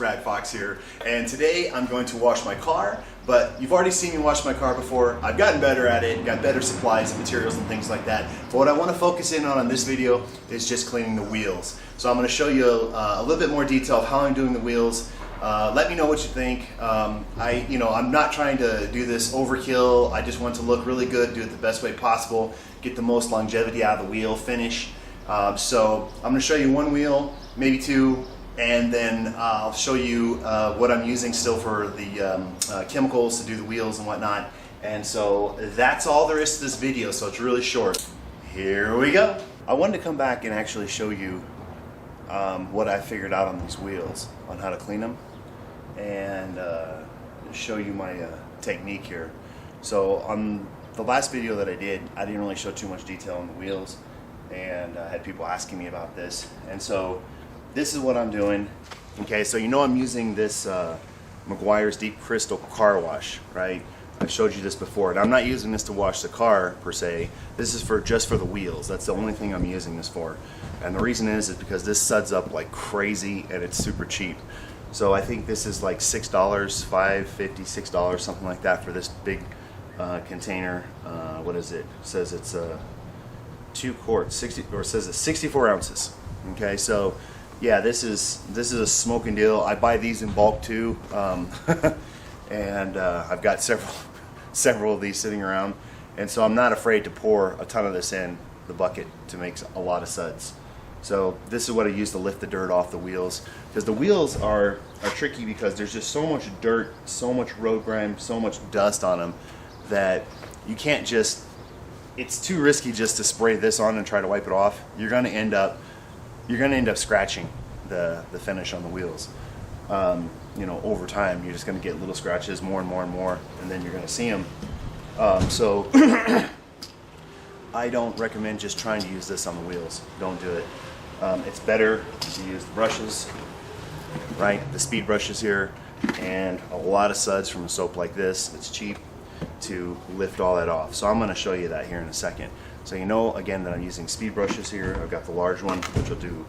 Rad Fox here, and today I'm going to wash my car, but you've already seen me wash my car before. I've gotten better at it, got better supplies and materials and things like that, but what I want to focus in on this video is just cleaning the wheels. So I'm going to show you a little bit more detail of how I'm doing the wheels. Let me know what you think. I'm not trying to do this overkill. I just want to look really good, do it the best way possible, get the most longevity out of the wheel finish. So I'm going to show you one wheel, maybe two, and then I'll show you what I'm using still for the chemicals to do the wheels and whatnot. And so that's all there is to this video, so it's really short. Here we go. I wanted to come back and actually show you what I figured out on these wheels, on how to clean them, and show you my technique here. So on the last video that I did, I didn't really show too much detail on the wheels, and I had people asking me about this, and so this is what I'm doing. Okay, so you know I'm using this Meguiar's Deep Crystal Car Wash, right? I've showed you this before, and I'm not using this to wash the car per se. This is just for the wheels. That's the only thing I'm using this for. And the reason is because this suds up like crazy and it's super cheap. So I think this is like $6, $5.50, $6, something like that for this big container. What is it? It says it's 2 quarts, 60, or it says it's 64 ounces. Okay, so yeah, this is a smoking deal. I buy these in bulk too. And I've got several of these sitting around, and so I'm not afraid to pour a ton of this in the bucket to make a lot of suds. So this is what I use to lift the dirt off the wheels, because the wheels are tricky because there's just so much dirt, so much road grime, so much dust on them that you can't just, it's too risky just to spray this on and try to wipe it off. You're going to end up scratching the finish on the wheels. Over time, you're just going to get little scratches, more and more and more, and then you're going to see them. So I don't recommend just trying to use this on the wheels. Don't do it. It's better to use the brushes, right? The speed brushes here, and a lot of suds from a soap like this. It's cheap to lift all that off. So I'm going to show you that here in a second. So you know, again, that I'm using speed brushes here. I've got the large one, which will do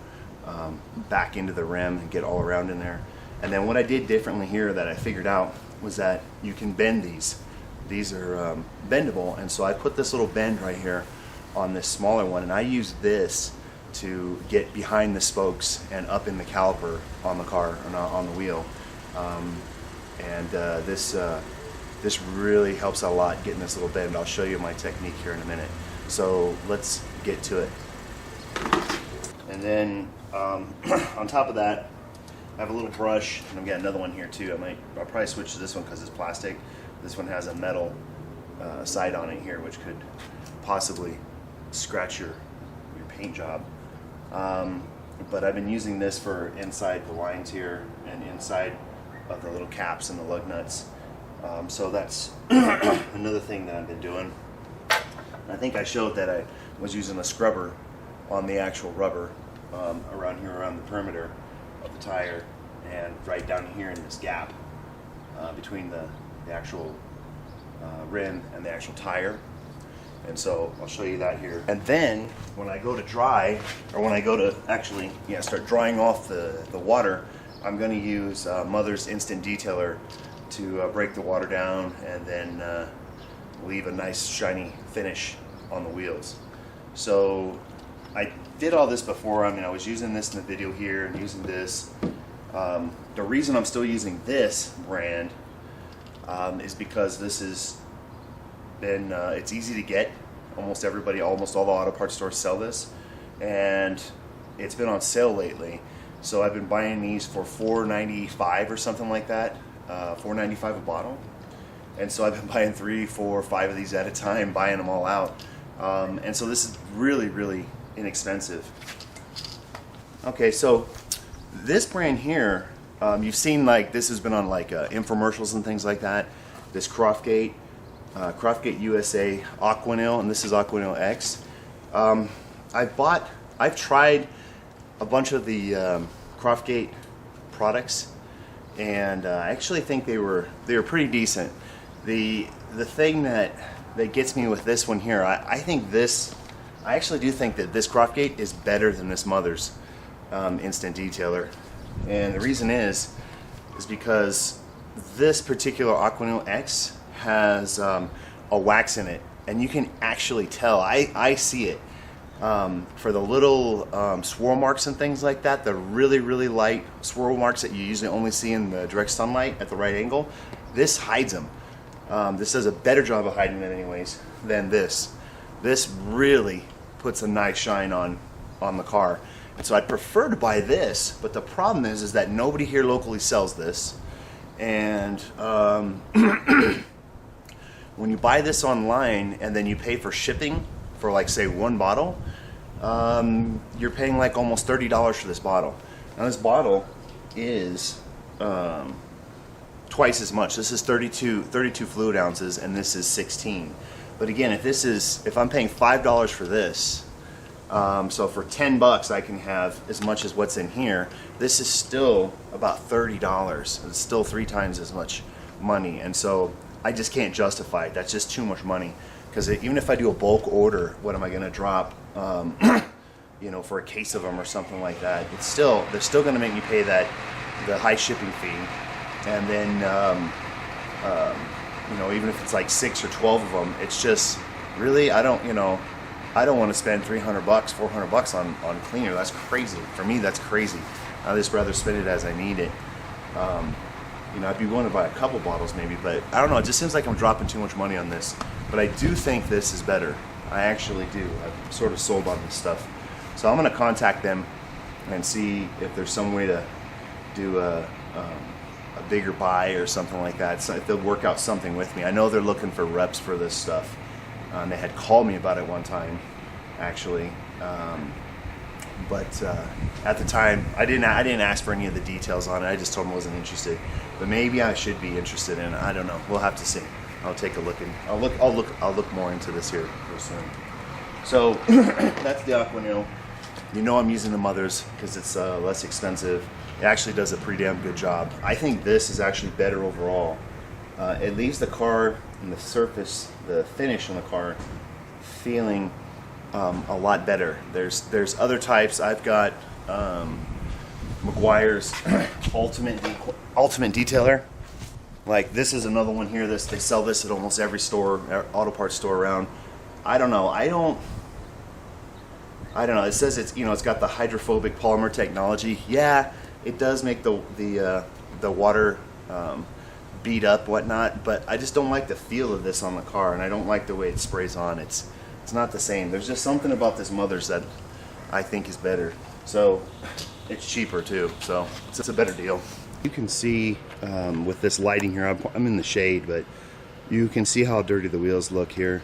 back into the rim and get all around in there. And then what I did differently here that I figured out was that you can bend these. These are bendable, and so I put this little bend right here on this smaller one, and I use this to get behind the spokes and up in the caliper on the car, on the wheel. This really helps a lot getting this little bend. I'll show you my technique here in a minute. So let's get to it. And then on top of that, I have a little brush, and I've got another one here too. I'll probably switch to this one because it's plastic. This one has a metal side on it here, which could possibly scratch your paint job. But I've been using this for inside the lines here and inside of the little caps and the lug nuts. So that's another thing that I've been doing. I think I showed that I was using a scrubber on the actual rubber around here, around the perimeter of the tire, and right down here in this gap between the actual rim and the actual tire. And so I'll show you that here. And then when I go to dry, or when I go to actually start drying off the water, I'm going to use Mother's Instant Detailer to break the water down and then leave a nice shiny finish on the wheels. So I did all this before. I was using this in the video here and using this. The reason I'm still using this brand is because this has been, it's easy to get. Almost all the auto parts stores sell this, and it's been on sale lately. So I've been buying these for $4.95 or something like that, $4.95 a bottle. And so I've been buying 3, 4, 5 of these at a time, buying them all out. And so this is really, really inexpensive. Okay, so this brand here, you've seen, like, this has been on like infomercials and things like that. This Crofgate USA Aquanil, and this is Aquanil-X. I've tried a bunch of the Crofgate products, and I actually think they were pretty decent. The thing that gets me with this one here, I actually do think that this Crofgate is better than this Mother's Instant Detailer, and the reason is is because this particular Aquanil-X has a wax in it, and you can actually tell. I see it for the little swirl marks and things like that, the really light swirl marks that you usually only see in the direct sunlight at the right angle. This hides them. This does a better job of hiding it anyways than this. This really puts a nice shine on the car. And so I'd prefer to buy this, but the problem is that nobody here locally sells this. And when you buy this online and then you pay for shipping for, like, say, one bottle, you're paying like almost $30 for this bottle. Now this bottle is twice as much. This is 32 fluid ounces, and this is 16. But again, if I'm paying $5 for this, so for $10 I can have as much as what's in here. This is still about $30. It's still 3 times as much money, and so I just can't justify it. That's just too much money. Because even if I do a bulk order, what am I going to drop? You know, for a case of them or something like that. They're still going to make me pay the high shipping fee, and then you know, even if it's like 6 or 12 of them, it's just really I don't want to spend $300, $400 on cleaner. That's crazy for me. That's crazy. I just rather spend it as I need it. You know, I'd be willing to buy a couple bottles maybe, but I don't know. It just seems like I'm dropping too much money on this. But I do think this is better. I actually do. I'm sort of sold on this stuff. So I'm going to contact them and see if there's some way to do a bigger buy or something like that. So if they'll work out something with me. I know they're looking for reps for this stuff. And they had called me about it one time, actually. But at the time, I didn't ask for any of the details on it. I just told them I wasn't interested. But maybe I should be interested in it. I don't know. We'll have to see. I'll take a look, and I'll look more into this here real soon. So that's the Aquanil. You know I'm using the mothers because it's less expensive. It actually does a pretty damn good job. I think this is actually better overall. It leaves the car and the surface, the finish on the car, feeling a lot better. There's other types. I've got Meguiar's Ultimate Detailer. Like, this is another one here. They sell this at almost every store, auto parts store around. I don't know. I don't know. It says it's got the hydrophobic polymer technology. Yeah, it does make the water beat up, whatnot. But I just don't like the feel of this on the car, and I don't like the way it sprays on. It's not the same. There's just something about this Mothers that I think is better. So it's cheaper too. So it's a better deal. You can see with this lighting here, I'm in the shade, but you can see how dirty the wheels look here.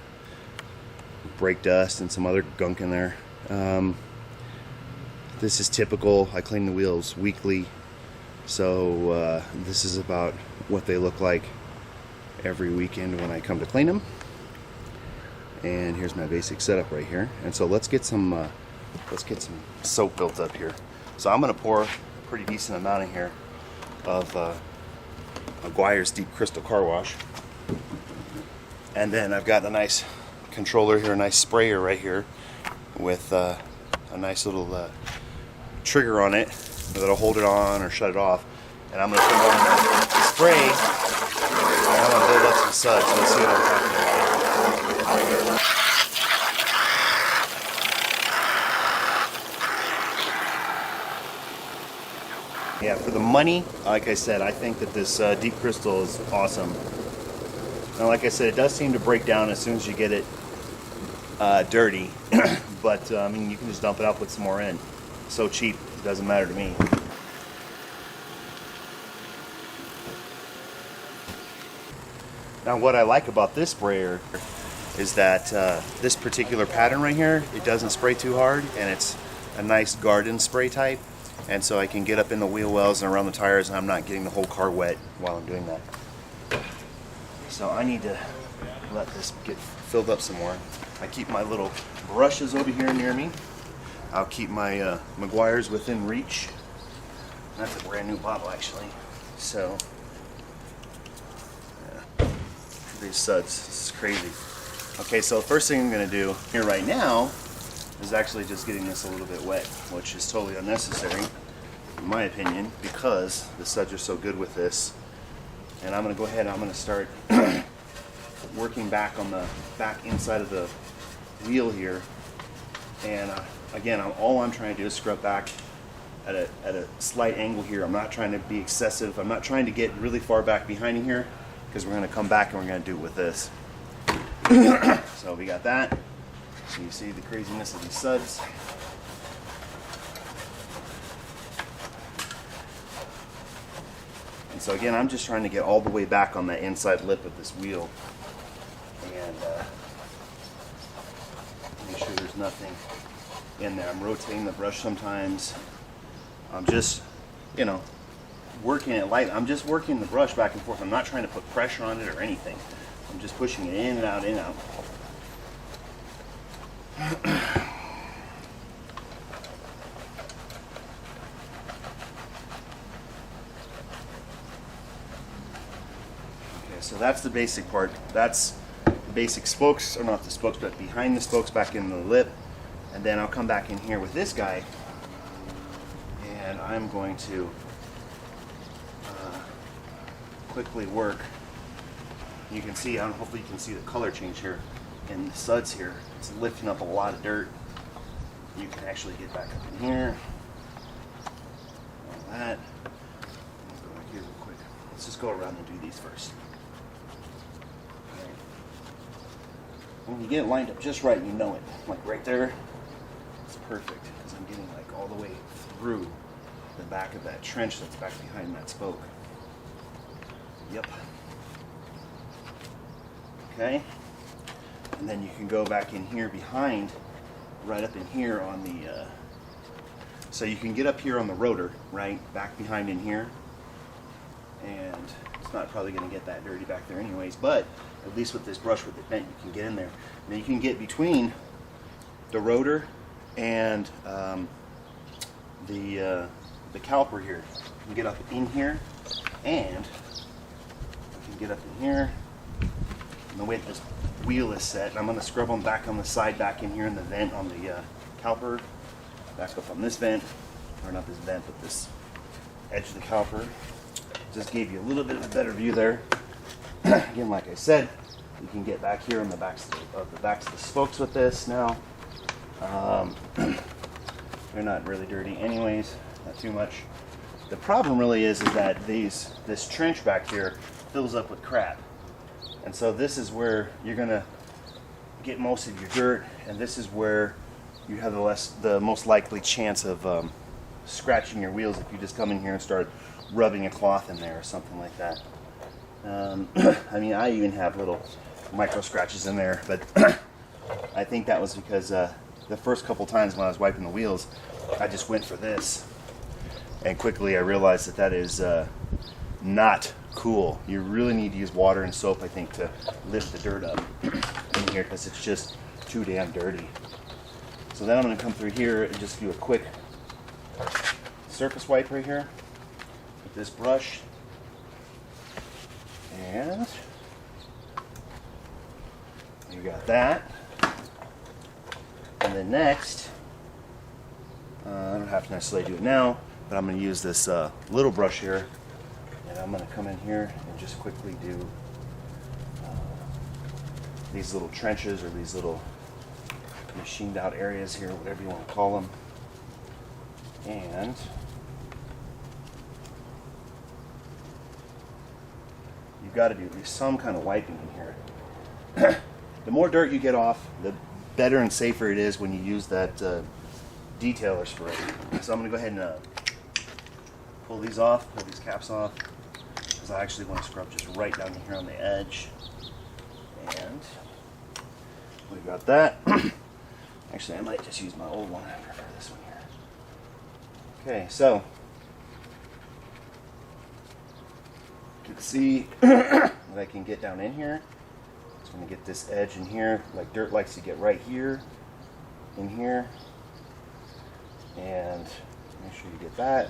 Brake dust and some other gunk in there. This is typical. I clean the wheels weekly, so this is about what they look like every weekend when I come to clean them. And here's my basic setup right here. And so let's get some soap built up here. So I'm going to pour a pretty decent amount in here of Meguiar's Deep Crystal Car Wash. And then I've got a nice controller here, a nice sprayer right here with a nice little trigger on it that'll hold it on or shut it off. And I'm going to turn on the spray, and I'm going to build up some suds. Let's see what I'm talking about. Yeah, for the money, like I said, I think that this Deep Crystal is awesome. Now, like I said, it does seem to break down as soon as you get it dirty, but I mean, you can just dump it out, put some more in. It's so cheap, it doesn't matter to me. Now, what I like about this sprayer is that this particular pattern right here, it doesn't spray too hard, and it's a nice garden spray type. And so I can get up in the wheel wells and around the tires, and I'm not getting the whole car wet while I'm doing that. So I need to let this get filled up some more. I keep my little brushes over here near me. I'll keep my Meguiar's within reach. That's a brand new bottle, actually. So, yeah. These suds, this is crazy. Okay, so the first thing I'm going to do here right now is actually just getting this a little bit wet, which is totally unnecessary. in my opinion, because the suds are so good with this. And I'm going to go ahead and I'm going to start working back on the back inside of the wheel here. And again, all I'm trying to do is scrub back at a slight angle here. I'm not trying to be excessive. I'm not trying to get really far back behind in here, because we're going to come back and we're going to do it with this. So we got that. So you see the craziness of these suds. And so again, I'm just trying to get all the way back on the inside lip of this wheel. And make sure there's nothing in there. I'm rotating the brush sometimes. I'm just, you know, working it light. I'm just working the brush back and forth. I'm not trying to put pressure on it or anything. I'm just pushing it in and out, in and out. Okay, so that's the basic part. That's the basic spokes, or not the spokes, but behind the spokes back in the lip. And then I'll come back in here with this guy, and I'm going to quickly work. You can see, hopefully you can see the color change here in the suds here. It's lifting up a lot of dirt. You can actually get back up in here. All that. Let's go back here real quick. Let's just go around and do these first. Okay. When you get it lined up just right, you know it. Like right there, it's perfect, because I'm getting like all the way through the back of that trench that's back behind that spoke. Yep. Okay. And then you can go back in here behind, right up in here on the, so you can get up here on the rotor, right, back behind in here. And it's not probably going to get that dirty back there anyways, but at least with this brush with it bent, you can get in there. And then you can get between the rotor and the caliper here. You can get up in here, and you can get up in here. And the way this wheel is set, and I'm going to scrub them back on the side, back in here in the vent on the caliper, back up on this vent, or not this vent, but this edge of the caliper. Just gave you a little bit of a better view there. Again, like I said, you can get back here on the backs of the spokes with this now. They're not really dirty anyways, not too much. The problem really is that this trench back here fills up with crap. And so this is where you're gonna get most of your dirt, and this is where you have the most likely chance of scratching your wheels if you just come in here and start rubbing a cloth in there or something like that. I mean, I even have little micro scratches in there, but I think that was because the first couple times when I was wiping the wheels, I just went for this, and quickly I realized that is not cool. You really need to use water and soap, I think, to lift the dirt up in here, because it's just too damn dirty. So then I'm going to come through here and just do a quick surface wipe right here with this brush. And you got that. And then next, I don't have to necessarily do it now, but I'm going to use this little brush here, and I'm going to come in here and just quickly do these little trenches, or these little machined out areas here, whatever you want to call them. And you've got to do at least some kind of wiping in here. The more dirt you get off, the better and safer it is when you use that detailer spray. So I'm going to go ahead and pull these off, pull these caps off, because I actually want to scrub just right down here on the edge. And we got that. Actually, I might just use my old one. I prefer this one here. Okay, so you can see that I can get down in here. Just going to get this edge in here, like dirt likes to get right here, in here, and make sure you get that.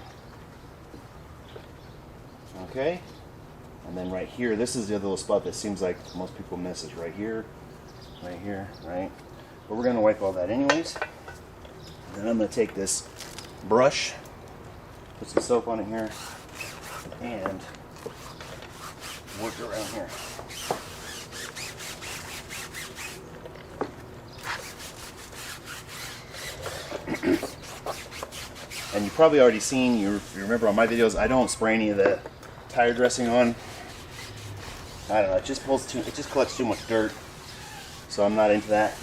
Okay, and then right here, this is the other little spot that seems like most people miss, is right here, right? But we're going to wipe all that anyways. And then I'm going to take this brush Put some soap on it here and work around here. And you've probably already seen, you remember on my videos, I don't spray any of the tire dressing on. I don't know, it just collects too much dirt. So I'm not into that.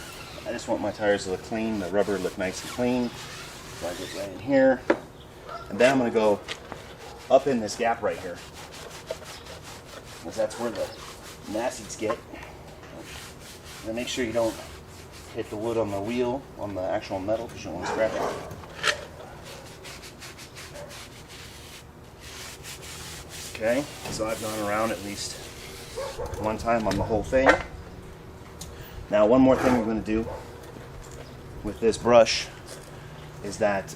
I just want my tires to look clean, the rubber look nice and clean. So I get right in here. And then I'm gonna go up in this gap right here, because that's where the nasties get. And make sure you don't hit the wood on the wheel, on the actual metal, because you don't want to scratch it. Okay, so I've gone around at least one time on the whole thing. Now, one more thing we're going to do with this brush is that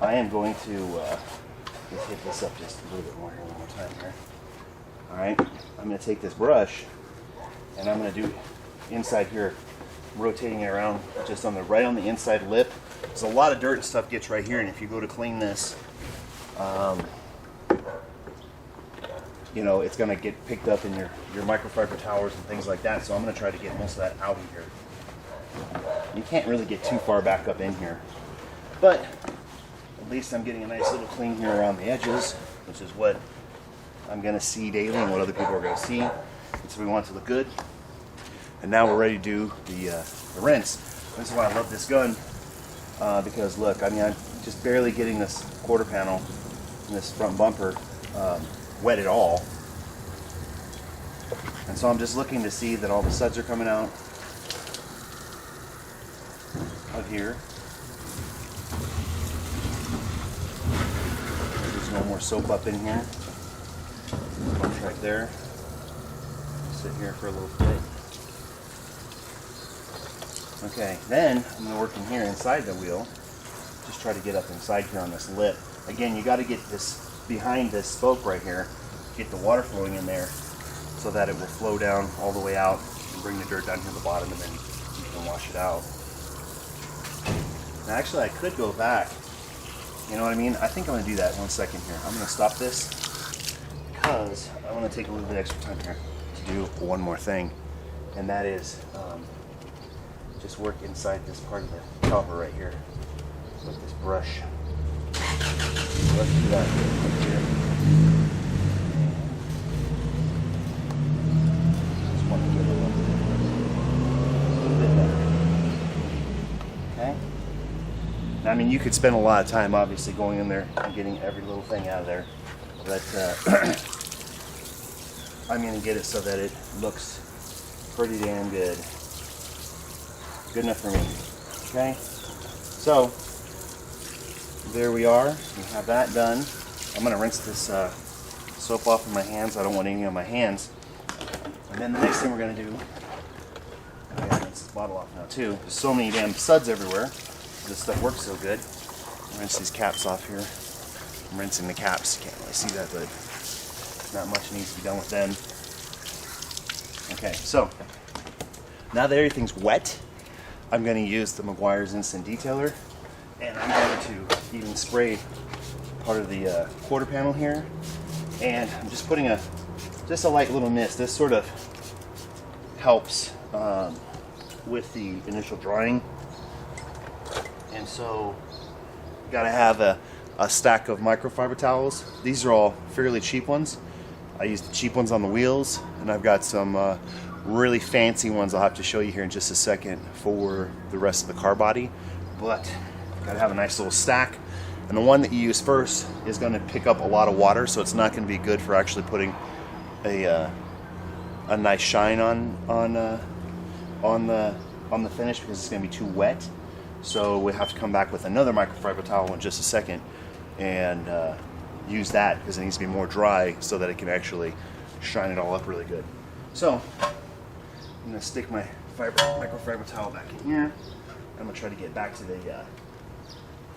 I am going to let's hit this up just a little bit more here, one more time here. All right, I'm going to take this brush and I'm going to do inside here, rotating it around just on the right on the inside lip. There's a lot of dirt and stuff gets right here, and if you go to clean this, you know, it's going to get picked up in your microfiber towers and things like that. So I'm going to try to get most of that out of here. You can't really get too far back up in here, but at least I'm getting a nice little clean here around the edges, which is what I'm going to see daily and what other people are going to see. And so we want it to look good. And now we're ready to do the rinse. This is why I love this gun, because look, I mean, I'm just barely getting this quarter panel and this front bumper wet at all. And so I'm just looking to see that all the suds are coming out of here. There's no more soap up in here. Bunch right there. Sit here for a little bit. Okay, then I'm going to work in here inside the wheel. Just try to get up inside here on this lip. Again, you got to get this behind this spoke right here, get the water flowing in there so that it will flow down all the way out and bring the dirt down to the bottom, and then you can wash it out. Now, actually, I could go back. You know what I mean? I think I'm going to do that. One second here. I'm going to stop this because I want to take a little bit extra time here to do one more thing, and that is just work inside this part of the copper right here with this brush. So let's do that right here. Just want to get a little bit better. Okay? Now, I mean, you could spend a lot of time obviously going in there and getting every little thing out of there, but I'm going to get it so that it looks pretty damn good. Good enough for me. Okay? So, there we are. We have that done. I'm going to rinse this soap off of my hands. I don't want any on my hands. And then the next thing we're going to do, I got to rinse this bottle off now too. There's so many damn suds everywhere. This stuff works so good. Rinse these caps off here. I'm rinsing the caps. You can't really see that, but not much needs to be done with them. Okay, so now that everything's wet, I'm going to use the Meguiar's Instant Detailer, and I'm going to even spray part of the quarter panel here, and I'm just putting just a light little mist. This sort of helps with the initial drying, and so you got to have a stack of microfiber towels. These are all fairly cheap ones. I use the cheap ones on the wheels, and I've got some really fancy ones I'll have to show you here in just a second for the rest of the car body. But gotta have a nice little stack, and the one that you use first is going to pick up a lot of water, so it's not going to be good for actually putting a nice shine on the finish, because it's going to be too wet. So we have to come back with another microfiber towel in just a second and use that, because it needs to be more dry so that it can actually shine it all up really good. So I'm going to stick my microfiber towel back in here. I'm going to try to get back to the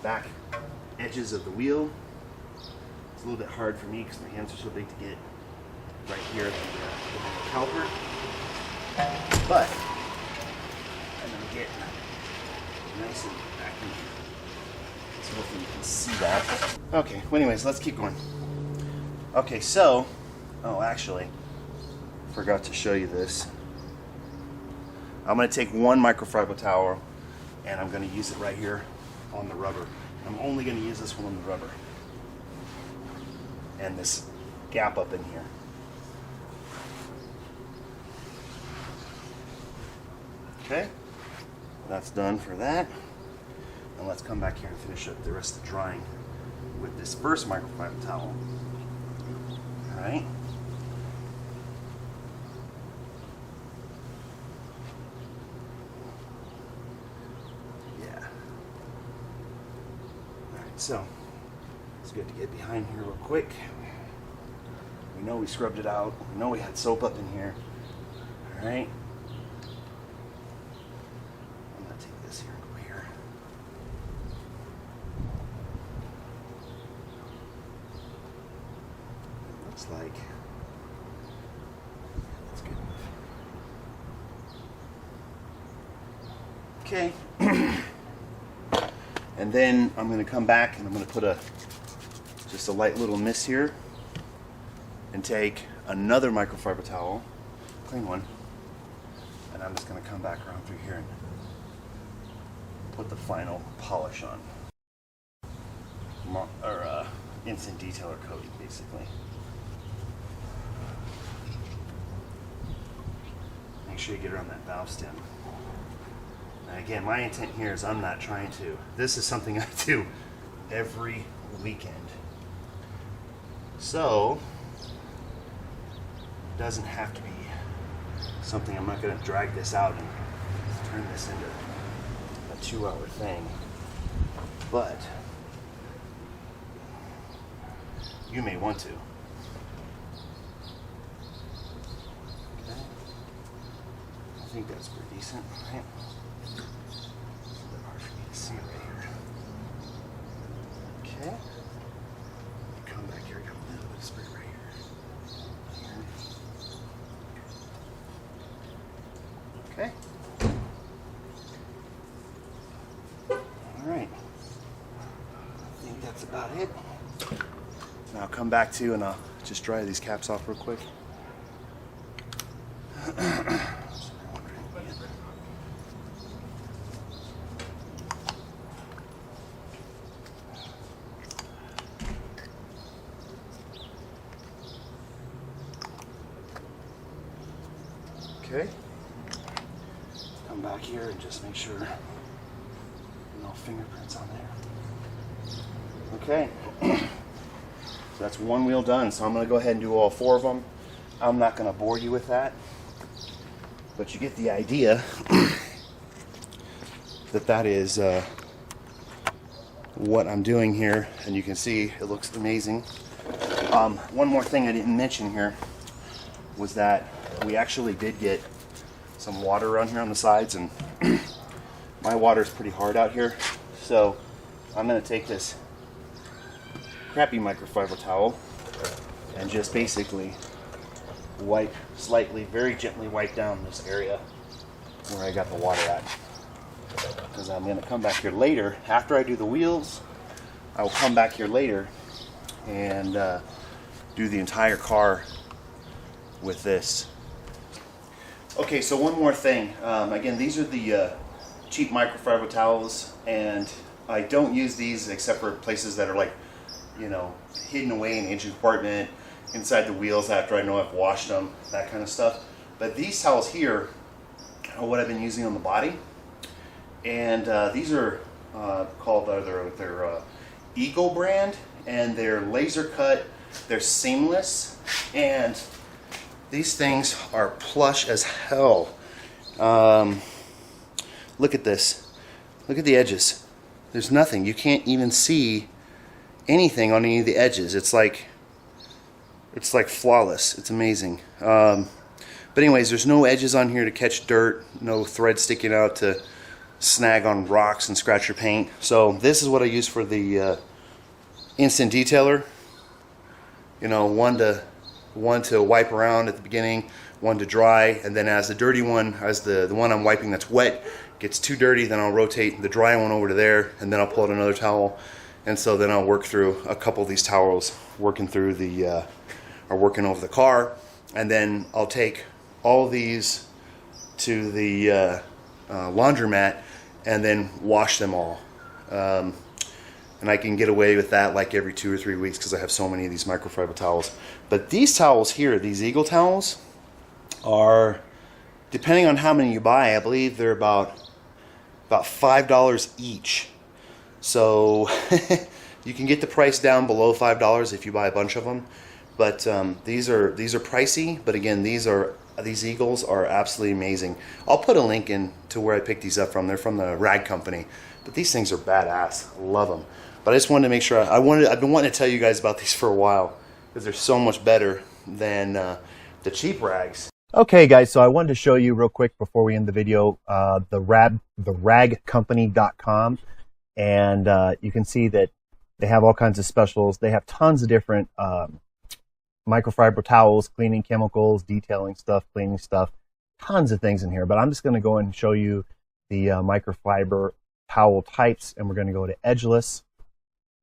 back edges of the wheel. It's a little bit hard for me because my hands are so big to get right here at the caliper. But I'm going to get nice and back in here. So hopefully you can see that. Okay, well anyways, let's keep going. Okay, so, oh actually, forgot to show you this. I'm going to take one microfiber towel and I'm going to use it right here on the rubber. I'm only going to use this one on the rubber. And this gap up in here. Okay, that's done for that. And let's come back here and finish up the rest of the drying with this first microfiber towel. All right. Yeah. All right, so it's good to get behind here real quick. We know we scrubbed it out. We know we had soap up in here. All right. I'm gonna take this here and go here. It looks like that's good enough. Okay. And then I'm gonna come back and I'm gonna put just a light little mist here and take another microfiber towel, clean one, and I'm just going to come back around through here and put the final polish on. Instant detailer coating, basically. Make sure you get around that valve stem. And again, my intent here is I'm not trying to. This is something I do every weekend. So, it doesn't have to be something. I'm not going to drag this out and turn this into a 2-hour thing. But you may want to. Okay. I think that's pretty decent, right? It's a bit hard for me to see right here. Okay. Come back here, I got a little bit of spray right here. Okay. All right. I think that's about it. Now I'll come back to you and I'll just dry these caps off real quick. Okay. Come back here and just make sure no fingerprints on there. Okay. So that's one wheel done. So I'm going to go ahead and do all 4 of them. I'm not going to bore you with that, but you get the idea that is what I'm doing here, and you can see it looks amazing. One more thing I didn't mention here was that we actually did get some water around here on the sides, and my water is pretty hard out here, so I'm going to take this crappy microfiber towel and just basically wipe slightly, very gently wipe down this area where I got the water at, because I'm going to come back here later after I do the wheels. I will come back here later and do the entire car with this. Okay, so one more thing. Again, these are the cheap microfiber towels, and I don't use these except for places that are like, you know, hidden away in the engine compartment, inside the wheels after I know I've washed them, that kind of stuff. But these towels here are what I've been using on the body, and these are called they're Eagle brand, and they're laser cut, they're seamless, and these things are plush as hell. Look at this. Look at the edges. There's nothing. You can't even see anything on any of the edges. It's like flawless. It's amazing. But anyways, there's no edges on here to catch dirt, no thread sticking out to snag on rocks and scratch your paint. So this is what I use for the instant detailer. You know, one to wipe around at the beginning, one to dry, and then as the dirty one, as the one I'm wiping that's wet gets too dirty, then I'll rotate the dry one over to there, and then I'll pull out another towel. And so then I'll work through a couple of these towels, working through the, or working over the car, and then I'll take all these to the laundromat and then wash them all. And I can get away with that like every 2 or 3 weeks because I have so many of these microfiber towels. But these towels here, these Eagle towels, are, depending on how many you buy, I believe they're about $5 each. So you can get the price down below $5 if you buy a bunch of them. But these are pricey. But again, these Eagles are absolutely amazing. I'll put a link in to where I picked these up from. They're from the Rag Company. But these things are badass. I love them. But I just wanted to make sure, I've been wanting to tell you guys about these for a while because they're so much better than the cheap rags. Okay guys, so I wanted to show you real quick before we end the video, the ragcompany.com, and you can see that they have all kinds of specials. They have tons of different microfiber towels, cleaning chemicals, detailing stuff, cleaning stuff, tons of things in here. But I'm just going to go and show you the microfiber towel types, and we're going to go to edgeless.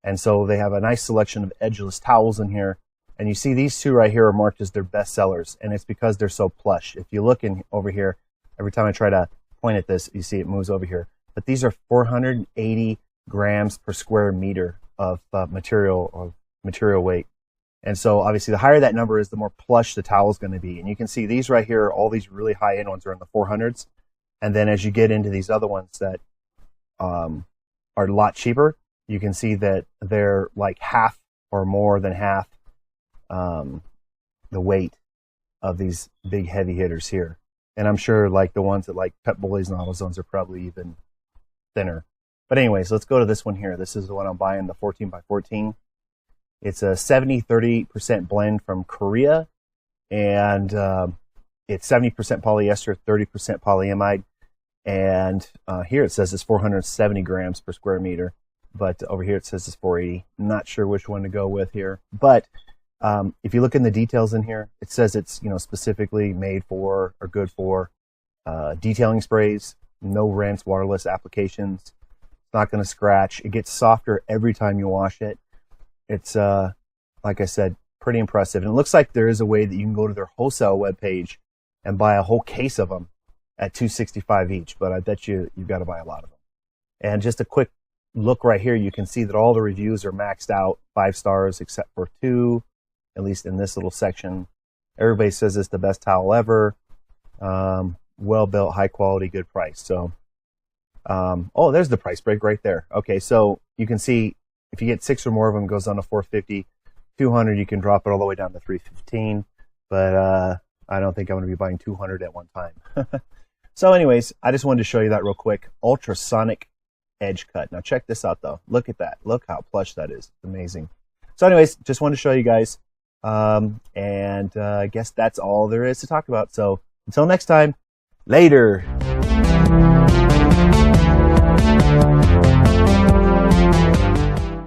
And so they have a nice selection of edgeless towels in here. And you see these two right here are marked as their best sellers. And it's because they're so plush. If you look in over here, every time I try to point at this, you see it moves over here. But these are 480 grams per square meter of material weight. And so obviously the higher that number is, the more plush the towel is going to be. And you can see these right here, all these really high-end ones are in the 400s. And then as you get into these other ones that are a lot cheaper, you can see that they're like half or more than half the weight of these big heavy hitters here. And I'm sure like the ones that like Pet Boys and AutoZones are probably even thinner. But anyways, let's go to this one here. This is the one I'm buying, the 14x14. It's a 70-30% blend from Korea, and it's 70% polyester, 30% polyamide. And here it says it's 470 grams per square meter. But over here it says it's 480. Not sure which one to go with here. But if you look in the details in here, it says it's specifically made for or good for detailing sprays, no rinse, waterless applications. It's not going to scratch. It gets softer every time you wash it. It's like I said, pretty impressive. And it looks like there is a way that you can go to their wholesale webpage and buy a whole case of them at $265 each. But I bet you've got to buy a lot of them. And just a quick look right here, you can see that all the reviews are maxed out 5 stars except for 2, at least in this little section. Everybody says it's the best towel ever. Well built, high quality, good price. So oh, there's the price break right there. Okay, so you can see if you get 6 or more of them, it goes on to $450. 200, you can drop it all the way down to $315. But I don't think I'm going to be buying 200 at one time. So anyways, I just wanted to show you that real quick. Ultrasonic edge cut. Now check this out though. Look at that. Look how plush that is. It's amazing. So anyways, just wanted to show you guys. I guess that's all there is to talk about. So until next time, later.